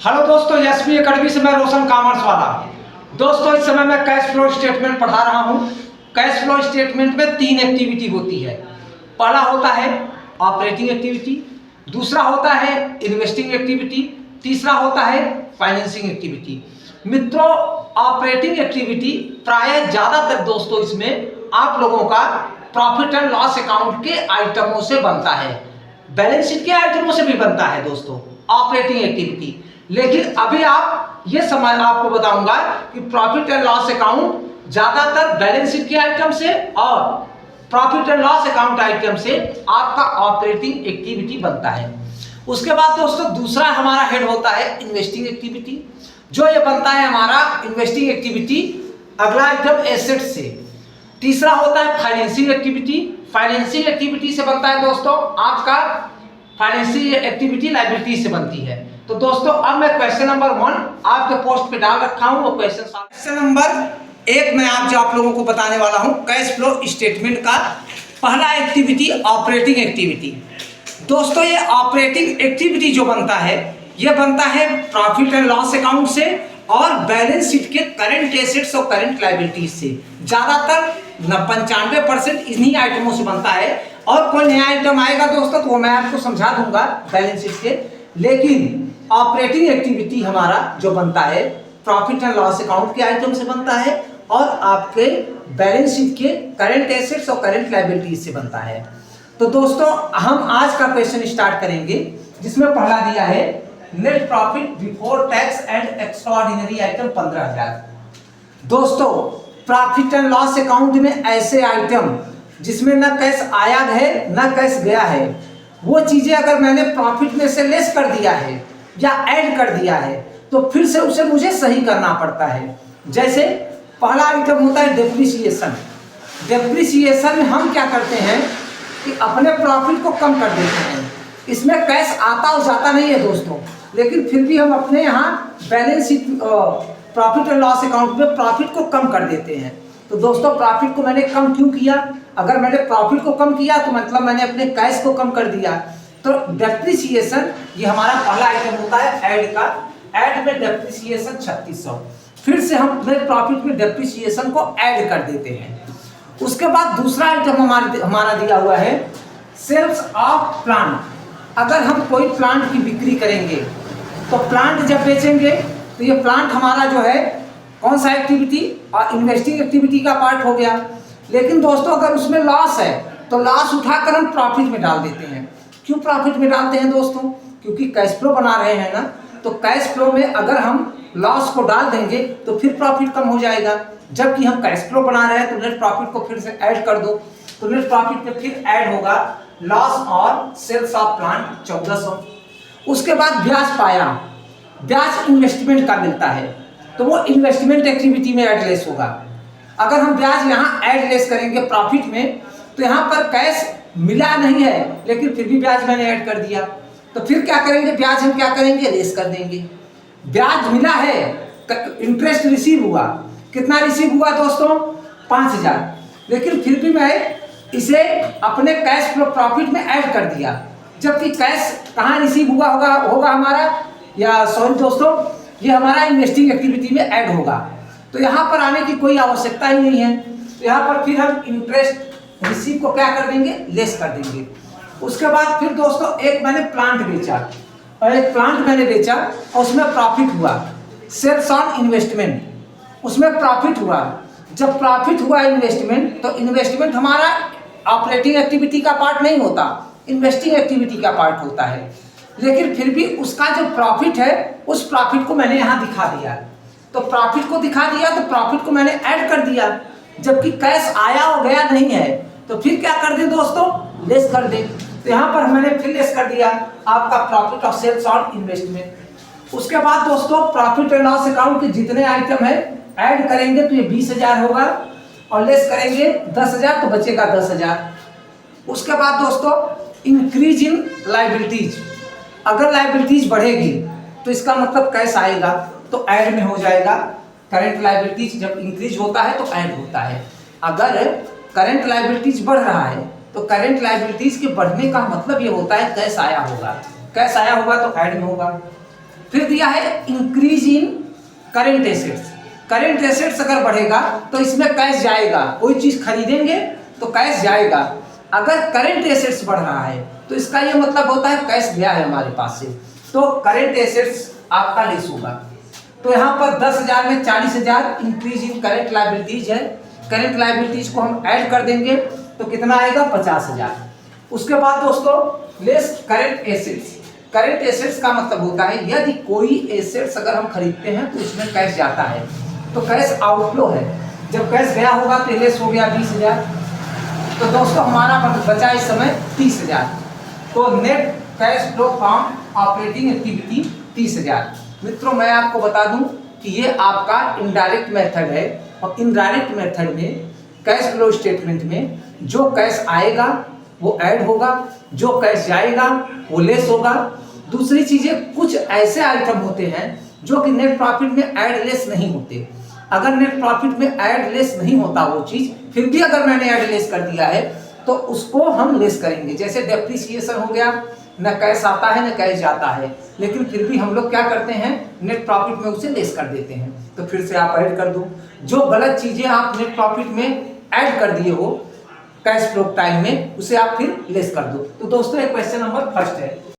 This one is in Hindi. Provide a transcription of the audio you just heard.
हेलो दोस्तों, एसपी एकेडमी से मैं रोशन कॉमर्स वाला। दोस्तों, इस समय मैं कैश फ्लो स्टेटमेंट पढ़ा रहा हूं। कैश फ्लो स्टेटमेंट में 3 एक्टिविटी होती है। पहला होता है ऑपरेटिंग एक्टिविटी, दूसरा होता है इन्वेस्टिंग एक्टिविटी, तीसरा होता है फाइनेंसिंग एक्टिविटी। मित्रों, ऑपरेटिंग एक्टिविटी प्राय ज्यादातर दोस्तों इसमें आप लोगों का प्रॉफिट एंड लॉस अकाउंट के आइटमों से बनता है, बैलेंस शीट के आइटमों से भी बनता है दोस्तों ऑपरेटिंग एक्टिविटी। लेकिन अभी आप ये समझ आपको बताऊंगा कि प्रॉफिट एंड लॉस अकाउंट ज्यादातर बैलेंस शीट के आइटम से और profit and loss account item से आपका ऑपरेटिंग एक्टिविटी बनता है। उसके बाद दोस्तों दूसरा हमारा हेड होता है इन्वेस्टिंग एक्टिविटी, जो ये बनता है हमारा इन्वेस्टिंग एक्टिविटी, अगला आइटम एसेट से। तीसरा होता है फाइनेंसिंग एक्टिविटी। फाइनेंसिंग एक्टिविटी से बनता है दोस्तों आपका फाइनेंशियल एक्टिविटी लायबिलिटी से बनती है। तो दोस्तों अब मैं क्वेश्चन नंबर 1 आपके पोस्ट पे डाल रखा हूं। वो क्वेश्चन नंबर 1 मैं आप लोगों को बताने वाला हूं कैश फ्लो स्टेटमेंट का पहला एक्टिविटी ऑपरेटिंग एक्टिविटी। दोस्तों ये ऑपरेटिंग एक्टिविटी जो बनता है ये बनता है प्रॉफिट एंड लॉस अकाउंट से और बैलेंस शीट के करंट एसेट्स और करंट लायबिलिटीज से। ज्यादातर 95% इन्हीं आइटमों से बनता है। और कोई नया आइटम आएगा दोस्तों तो वो मैं आपको समझा दूंगा बैलेंस शीट के। लेकिन ऑपरेटिंग एक्टिविटी हमारा जो बनता है प्रॉफिट एंड लॉस अकाउंट के आइटम से बनता है और आपके बैलेंस शीट के करंट एसेट्स और करंट लायबिलिटीज से बनता है। तो दोस्तों हम आज का क्वेश्चन स्टार्ट करेंगे, जिसमें पहला दिया है net profit before tax and extraordinary item 15,000। दोस्तों प्रॉफिट एंड लॉस अकाउंट में ऐसे आइटम जिसमें ना कैश आया है ना कैश गया है, वो चीजें अगर मैंने प्रॉफिट में से लेस कर दिया है या ऐड कर दिया है तो फिर से उसे मुझे सही करना पड़ता है। जैसे पहला आइटम होता है डेप्रिसिएशन। डेप्रिसिएशन में हम क्या करते हैं कि अपने प्रॉफिट को कम कर देते हैं। इसमें कैश आता और जाता नहीं है दोस्तों, लेकिन फिर भी हम अपने यहाँ balance sheet profit and loss account में प्रॉफिट को कम कर देते हैं। तो दोस्तों प्रॉफिट को मैंने कम क्यों किया? अगर मैंने प्रॉफिट को कम किया तो मतलब मैंने अपने कैश को कम कर दिया। तो डेप्रिसिएशन ये हमारा पहला आइटम होता है ऐड का। ऐड में डेप्रिसिएशन 3600। फिर से हम नेट प्रॉफिट में डेप्रिसिएशन को ऐड कर देते हैं। उसके बाद दूसरा आइटम हमारा दिया हुआ है सेल्स ऑफ प्लांट। अगर हम कोई प्लांट की बिक्री करेंगे तो प्लांट जब बेचेंगे तो ये प्लांट हमारा जो है कौन सा एक्टिविटी और इन्वेस्टिंग एक्टिविटी का पार्ट हो गया। लेकिन दोस्तों अगर उसमें लॉस है तो लॉस उठाकर हम प्रॉफिट में डाल देते हैं। क्यों प्रॉफिट में डालते हैं दोस्तों? क्योंकि कैश फ्लो बना रहे हैं ना, तो कैश फ्लो में अगर हम लॉस को डाल देंगे तो फिर प्रॉफिट कम हो जाएगा। जबकि हम कैश फ्लो बना रहे हैं तो नेट प्रॉफिट को फिर से ऐड कर दो, तो नेट प्रॉफिट में फिर ऐड होगा लॉस और सेल्स ऑफ प्लांट 1400। उसके बाद ब्याज पाया। ब्याज इन्वेस्टमेंट का मिलता है तो वो इन्वेस्टमेंट एक्टिविटी में एडलेस होगा। अगर हम ब्याज यहाँ एडलेस करेंगे प्रॉफिट में तो यहाँ पर कैश मिला नहीं है लेकिन फिर भी ब्याज मैंने ऐड कर दिया, तो फिर क्या करेंगे? ब्याज हम क्या करेंगे? लेस कर देंगे। ब्याज मिला है, इंटरेस्ट रिसीव हुआ। कितना रिसीव हुआ दोस्तों? 5000। लेकिन फिर भी मैं इसे अपने कैश फ्लो प्रॉफिट में ऐड कर दिया, जबकि कैश कहाँ रिसीव हुआ होगा हमारा, या सॉरी दोस्तों ये हमारा इन्वेस्टिंग एक्टिविटी में ऐड होगा। तो यहाँ पर आने की कोई आवश्यकता ही नहीं है। तो यहाँ पर फिर हम इंटरेस्ट रिसीव को क्या कर देंगे? लेस कर देंगे। उसके बाद फिर दोस्तों एक मैंने प्लांट बेचा और एक प्लांट मैंने बेचा और उसमें प्रॉफिट हुआ। सेल्स ऑन इन्वेस्टमेंट, उसमें प्रॉफिट हुआ। जब प्रॉफिट हुआ इन्वेस्टमेंट, तो इन्वेस्टमेंट हमारा ऑपरेटिंग एक्टिविटी का पार्ट नहीं होता, इन्वेस्टिंग एक्टिविटी का पार्ट होता है। लेकिन फिर भी उसका जो प्रॉफिट है उस प्रॉफिट को मैंने यहाँ दिखा दिया। तो प्रॉफिट को दिखा दिया तो प्रॉफिट को मैंने ऐड कर दिया, जबकि कैश आया और गया नहीं है। तो फिर क्या कर दें दोस्तों? लेस कर दें। तो यहाँ पर मैंने फिर लेस कर दिया आपका profit of sales on investment. उसके बाद दोस्तों प्रॉफिट एंड लॉस अकाउंट के जितने आइटम है ऐड करेंगे तो ये 20,000 होगा और लेस करेंगे 10,000 तो बचेगा 10,000। उसके बाद दोस्तों इंक्रीज इन लायबिलिटीज। अगर लायबिलिटीज बढ़ेगी तो इसका मतलब कैश आएगा तो ऐड में हो जाएगा। करंट लायबिलिटीज जब इंक्रीज होता है तो ऐड होता है। अगर करंट लायबिलिटीज बढ़ रहा है तो करंट लायबिलिटीज के बढ़ने का मतलब ये होता है कैश आया होगा। कैश आया होगा तो ऐड में होगा। फिर दिया है increase in current assets. Current assets अगर बढ़ेगा तो इसमें कैश जाएगा, कोई चीज खरीदेंगे तो कैश जाएगा। अगर करेंट एसेट्स बढ़ रहा है तो इसका ये मतलब होता है कैश गया है हमारे पास से, तो करेंट एसेट्स आपका लेस होगा। तो यहाँ पर 10,000 में 40,000 इंक्रीज इन करेंट लायबिलिटीज है। करेंट लायबिलिटीज को हम ऐड कर देंगे तो कितना आएगा 50,000। उसके बाद दोस्तों less current assets. Current assets का मतलब होता है यदि कोई एसेट्स अगर हम खरीदते हैं तो इसमें कैश जाता है, तो कैश आउटफ्लो है। जब कैश गया होगा तो लेस हो गया 20,000, तो दोस्तों हमारा बचा इस समय 30,000। तो net cash flow from operating activity 30,000। मित्रों मैं आपको बता दूं कि ये आपका इनडायरेक्ट मेथड है, और इनडायरेक्ट मेथड में कैश फ्लो स्टेटमेंट में जो कैश आएगा वो ऐड होगा, जो कैश जाएगा वो लेस होगा। दूसरी चीजें कुछ ऐसे आइटम होते हैं जो कि नेट प्रॉफिट में ऐड लेस नहीं होते। अगर नेट प्रॉफिट में ऐड लेस नहीं होता वो चीज, फिर भी अगर मैंने ऐड लेस कर दिया है तो उसको हम लेस करेंगे। जैसे डेप्रिसिएशन हो गया, न कैश आता है न कैश जाता है, लेकिन फिर भी हम लोग क्या करते हैं नेट प्रॉफिट में उसे लेस कर देते हैं। तो फिर से आप ऐड कर दो, जो गलत चीजें आप नेट प्रॉफिट में ऐड कर दिए हो कैश फ्लो टाइम में, उसे आप फिर लेस कर दो। तो दोस्तों ये क्वेश्चन नंबर फर्स्ट है।